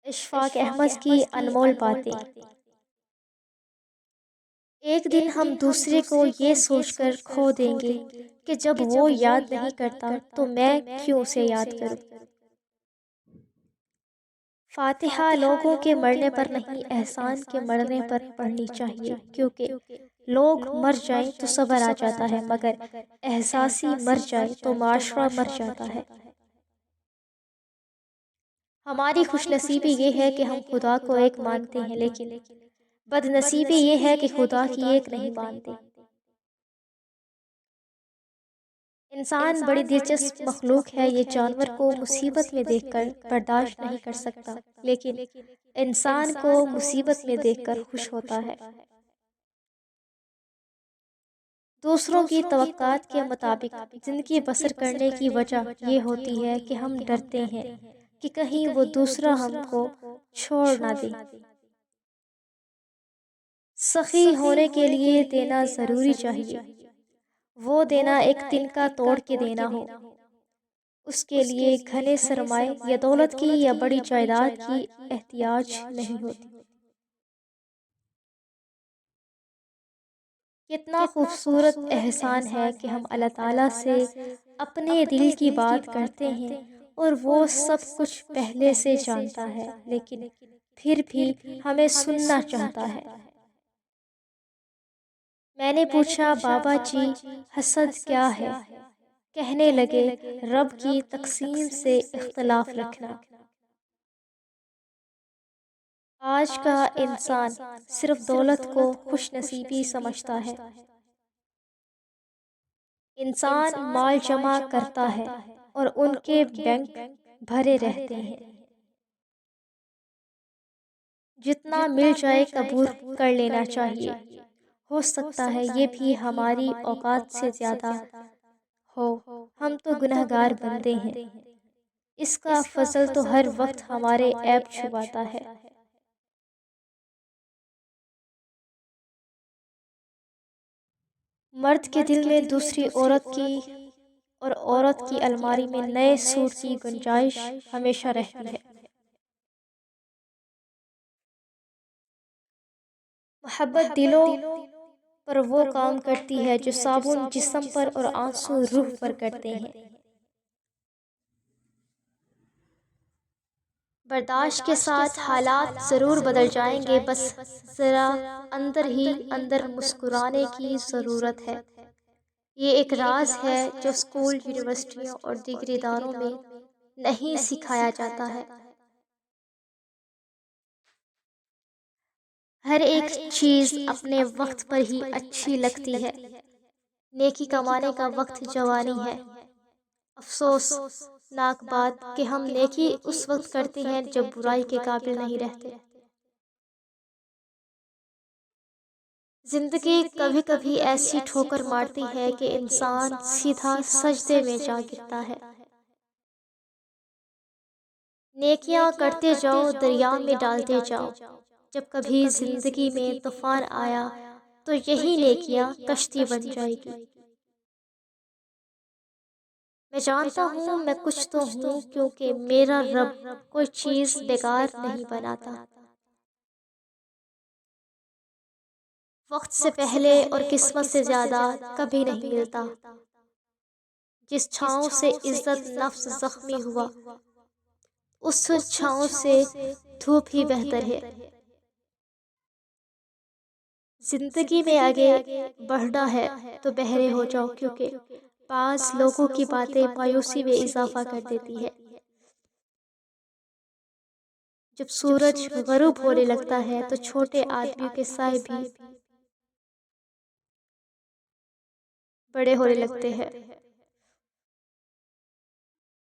اشفاق احمد کی انمول باتیں۔ ایک دن ہم دوسرے کو یہ سوچ کر کھو دیں گے کہ جب وہ یاد نہیں کرتا تو میں کیوں اسے یاد کروں۔ فاتحہ لوگوں کے مرنے پر نہیں، احسان کے مرنے پر پڑھنی چاہیے، کیونکہ لوگ مر جائیں تو صبر آ جاتا ہے، مگر احساسی مر جائے تو معاشرہ مر جاتا ہے۔ ہماری خوش نصیبی یہ ہے کہ ہم خدا کو ایک مانتے ہیں، لیکن بد نصیبی یہ ہے کہ خدا کی ایک نہیں مانتے۔ انسان بڑی دلچسپ مخلوق ہے، یہ جانور کو مصیبت میں دیکھ کر برداشت نہیں کر سکتا، لیکن انسان کو مصیبت میں دیکھ کر خوش ہوتا ہے۔ دوسروں کی توقعات کے مطابق زندگی بسر کرنے کی وجہ یہ ہوتی ہے کہ ہم ڈرتے ہیں کہ کہیں وہ دوسرا ہم کو چھوڑ نہ دے۔ سخی ہونے کے لیے دینا ضروری چاہیے، وہ دینا ایک تنکا توڑ کے دینا ہو۔ اس کے لیے گھنے سرمائے یا دولت کی یا بڑی جائیداد کی احتیاج نہیں ہوتی۔ کتنا خوبصورت احسان ہے کہ ہم اللہ تعالیٰ سے اپنے دل کی بات کرتے ہیں اور وہ سب کچھ پہلے سے جانتا ہے، لیکن پھر بھی ہمیں سننا چاہتا ہے۔ میں نے پوچھا، بابا جی حسد کیا ہے؟ کہنے لگے، رب کی تقسیم سے اختلاف رکھنا۔ آج کا انسان صرف دولت کو خوش نصیبی سمجھتا ہے۔ انسان مال جمع کرتا ہے اور ان کے بینک بھرے رہتے ہیں۔ جتنا مل جائے قبول کر لینا چاہیے، ہو سکتا ہے یہ بھی ہماری اوقات سے زیادہ ہو، ہم تو گنہگار بندے ہیں، اس کا فضل تو ہر وقت ہمارے عیب چھپاتا ہے۔ مرد کے دل میں دوسری عورت کی اور عورت کی الماری میں نئے سوٹ کی گنجائش ہمیشہ رہتی ہے۔ محبت دلوں پر وہ کام کرتی ہے جو صابن جسم پر اور آنسو روح پر کرتے ہیں۔ برداشت کے ساتھ حالات ضرور بدل جائیں گے، بس ذرا اندر ہی اندر مسکرانے کی ضرورت ہے۔ یہ ایک راز ہے جو اسکول، یونیورسٹیوں اور دیگر اداروں میں نہیں سکھایا جاتا ہے۔ ہر ایک چیز اپنے وقت پر ہی اچھی لگتی ہے۔ نیکی کمانے کا وقت جوانی ہے۔ افسوس ناک بات کہ ہم نیکی اس وقت کرتے ہیں جب برائی کے قابل نہیں رہتے۔ زندگی کبھی کبھی ایسی ٹھوکر مارتی ہے کہ انسان سیدھا سجدے میں جا گرتا ہے۔ نیکیاں کرتے جاؤ، دریا میں ڈالتے جاؤ۔ جب کبھی زندگی میں طوفان آیا تو یہی نیکیاں کشتی بن جائے گی۔ میں جانتا ہوں میں کچھ تو ہوں، کیونکہ میرا رب کوئی چیز بیکار نہیں بناتا۔ وقت سے پہلے اور قسمت سے زیادہ کبھی نہیں ملتا۔ جس چھاؤں سے عزت نفس زخمی ہوا، اس چھاؤں سے دھوپ ہی بہتر ہے۔ زندگی میں آگے بڑھنا ہے تو بہرے ہو جاؤ، کیونکہ بعض لوگوں کی باتیں مایوسی میں اضافہ کر دیتی ہے۔ جب سورج غروب ہونے لگتا ہے تو چھوٹے آدمیوں کے سائے بھی بڑے ہونے لگتے ہیں۔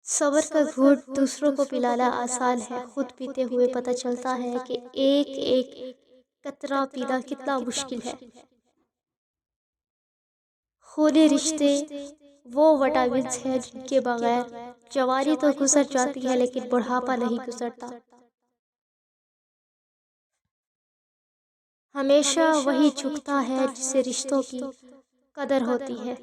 صبر کا گھونٹ دوسروں کو پلانا آسان ہے، خود پیتے ہوئے پتہ چلتا ہے کہ ایک ایک قطرہ پینا کتنا مشکل ہے۔ خونی رشتے وہ وٹامنز ہیں جن کے بغیر جوانی تو گزر جاتی ہے لیکن بڑھاپا نہیں گزرتا۔ ہمیشہ وہی جھکتا ہے جسے رشتوں کی قدر ہوتی ہے۔